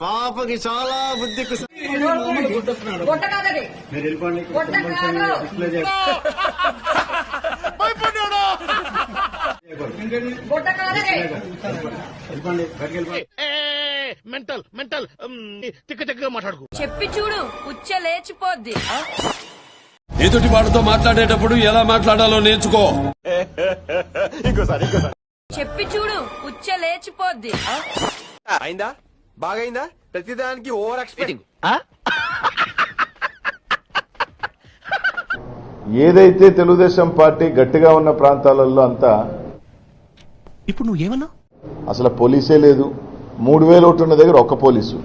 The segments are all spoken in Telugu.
పాపకి చాలా బుద్ధి మెంటల్ మెంటల్ తిక్క మాట్లాడుకో. చెప్పి చూడు ఉచ్చ లేచిపోద్ది. ఎదుటి వాడితో మాట్లాడేటప్పుడు ఎలా మాట్లాడాలో నేర్చుకో. ఇంకోసారి చెప్పి చూడు ఉచ్చ లేచిపోద్ది. అయిందా? బాగైందా? ప్రతిదానికి ఓవర్ ఎక్స్పెక్టింగ్. ఏదైతే తెలుగుదేశం పార్టీ గట్టిగా ఉన్న ప్రాంతాలలో అంతా ఇప్పుడు నువ్వేమన్నా అసలు పోలీసే లేదు. 3000 ఓట్లు ఉన్న దగ్గర ఒక్క పోలీసు.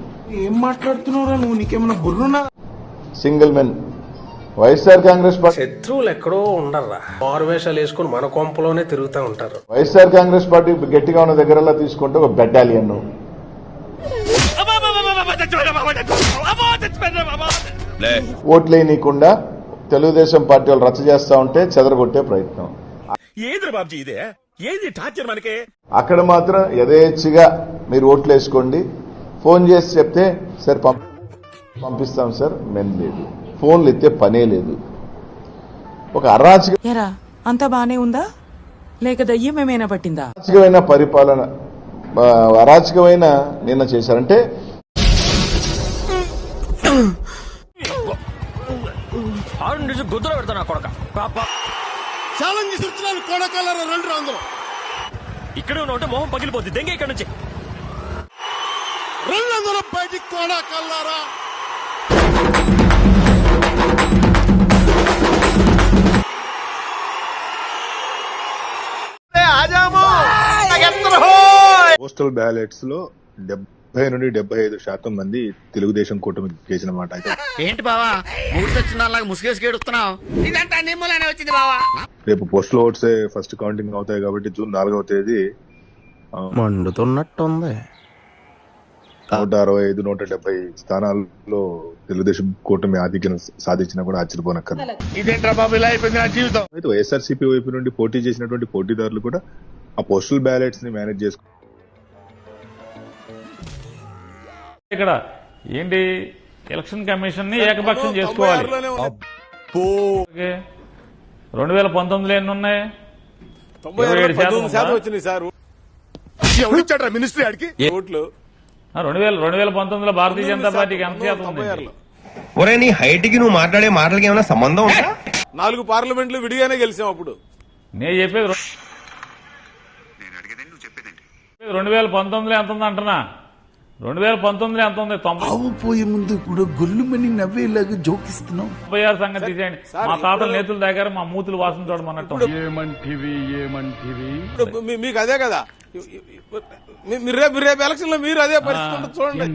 ఏం మాట్లాడుతున్నారా నువ్వు? నీకేమన్నా బుర్రున్నా? Single men. YSR Congress party శత్రువులు ఎక్కడో ఉండర్రా, మారువేషాలు వేసుకుని మన కొంపలోనే తిరుగుతూ ఉంటారు. వైఎస్ఆర్ కాంగ్రెస్ పార్టీ గట్టిగా ఉన్న దగ్గరలా తీసుకుంటే ఒక బెటాలియన్ ఓట్లేయనీయకుండా తెలుగుదేశం పార్టీ వాళ్ళు రచ్చ చేస్తా ఉంటే చెదరగొట్టే ప్రయత్నం. ఏది బాబ్జీ ఇదే? ఏది టార్చర్ మనకే? అక్కడ మాత్రం యథేచ్ఛగా మీరు ఓట్లు వేసుకోండి, ఫోన్ చేసి చెప్తే సార్ పంపిస్తాం సార్, మేము లేదు, ఫోన్లు ఎత్తే పనే లేదు. ఒక అంతా బానే ఉందా లేక దయ్యం ఏమైనా పట్టిందా? అరాచకమైన పరిపాలన, అరాచకమైన నిన్న చేశారంటే గుద్దులో పెడతాను కొడక. ఛాలెంజ్ ఇస్తున్నాను కొడకలరా, రెండు అందరూ ఇక్కడ ఉంటే మొహం పగిలిపోద్ది. దెంగ ఇక్కడ నుంచి 200 బయటికి కొడకల్లారా. పోస్టల్ బ్యాలెట్స్ లో 70 నుండి 75% మంది తెలుగుదేశం కూటమి చేసిన మాట. ఏంటి బావా మూడు ముసుగేసి గేడుస్తున్నావు? ఇదంతా నిమ్మలనే వచ్చింది బావా. రేపు పోస్టల్ ఓట్సే ఫస్ట్ కౌంటింగ్ అవుతాయి కాబట్టి జూన్ 4వ తేదీ మండుతున్నట్టుంది. 165, 170 స్థానాల్లో తెలుగుదేశం కూటమి ఆధిక్యం సాధించినా కూడా ఆశ్చర్యపోనక్కర్లేదు. ఇదేంట్రా బాబు ఇలా అయిపోయింది నా జీవితం. అయితే వైఎస్ఆర్సీపీ వైపు నుండి పోటీ చేసినటువంటి పోటీదారులు కూడా ఆ పోస్టల్ బ్యాలెట్స్ ని మేనేజ్ చేసుకో. ఇక్కడ ఏంటి ఎలక్షన్ కమిషన్ ని ఏకపక్షం చేసుకోవాలి. 2019లో ఎన్ని ఉన్నాయి? 97% వచ్చింది సార్. ఎవరిచ్చాడ్రా మినిస్ట్రీ ఆడికి ఓట్లు? 2019లో భారతీయ జనతా పార్టీకి ఎంత శాతం ఉంది? ఒరే నీ హైట్ కి నువ్వు మాట్లాడే మాటలకి ఏమైనా సంబంధం ఉందా? 4 పార్లమెంట్లు విడిగానే గెలిచాం అప్పుడు. నేను చెప్పేది 2019లో ఎంత ఉంది అంటున్నా. 2019లో ఎంత ఉంది? 90 పోయే ముందు కూడా గొల్లుమని నవ్వేలాగా జోకిస్తున్నావు. 96 సంగతి తీసేయండి. మా తాతల నేతుల దగ్గర మా మూతులు వాసన చూడమన్నట్టు. మీకు అదే కదా, మీరు రేపు ఎలక్షన్ లో మీరు అదే పరిస్థితి చూడండి.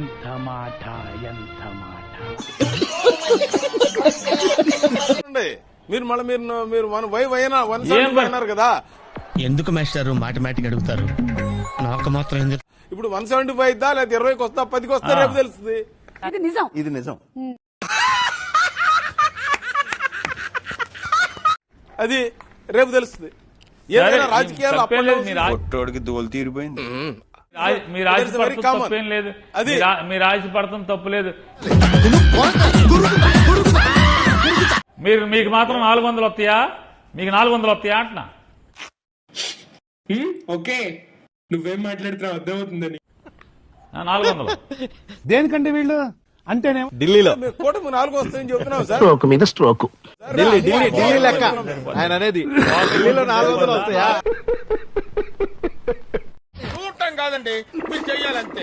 మీరు మళ్ళీ మీరు మన అన్నారు కదా. ఎందుకు మాస్టారు మాటిమాటికి అడుగుతారు? నాకు మాత్రం ఎందుకు? ఇప్పుడు 175 ఇద్దా లేదా 20కి వస్తా 10కి వస్తా రేపు తెలుస్తుంది. ఇది నిజం. అది రేపు తెలుస్తుంది. ఏదైనా రాజకీయాలు పొట్టోడికి దోలు తీరిపోయింది. మీరు ఆశపడుతుంది తప్పేం లేదు. మీరు ఆశపడుతుంది తప్పు లేదు. మీకు మాత్రం 400 వస్తాయా? మీకు 400 వస్తాయా అంటున్నా. ఓకే, నువ్వేం మాట్లాడుతున్నావు అర్థమవుతుందని. 400 దేనికంటే వీళ్ళు అంటేనే ఢిల్లీలో కూటమి 4 వస్తాయని చెప్తున్నావు సార్. స్ట్రోక్ మీద స్ట్రోక్. ఢిల్లీ లెక్క ఆయన అనేది. ఢిల్లీలో 400 వస్తాయా? చూడటం కాదండి, మీరు చెయ్యాలంతే.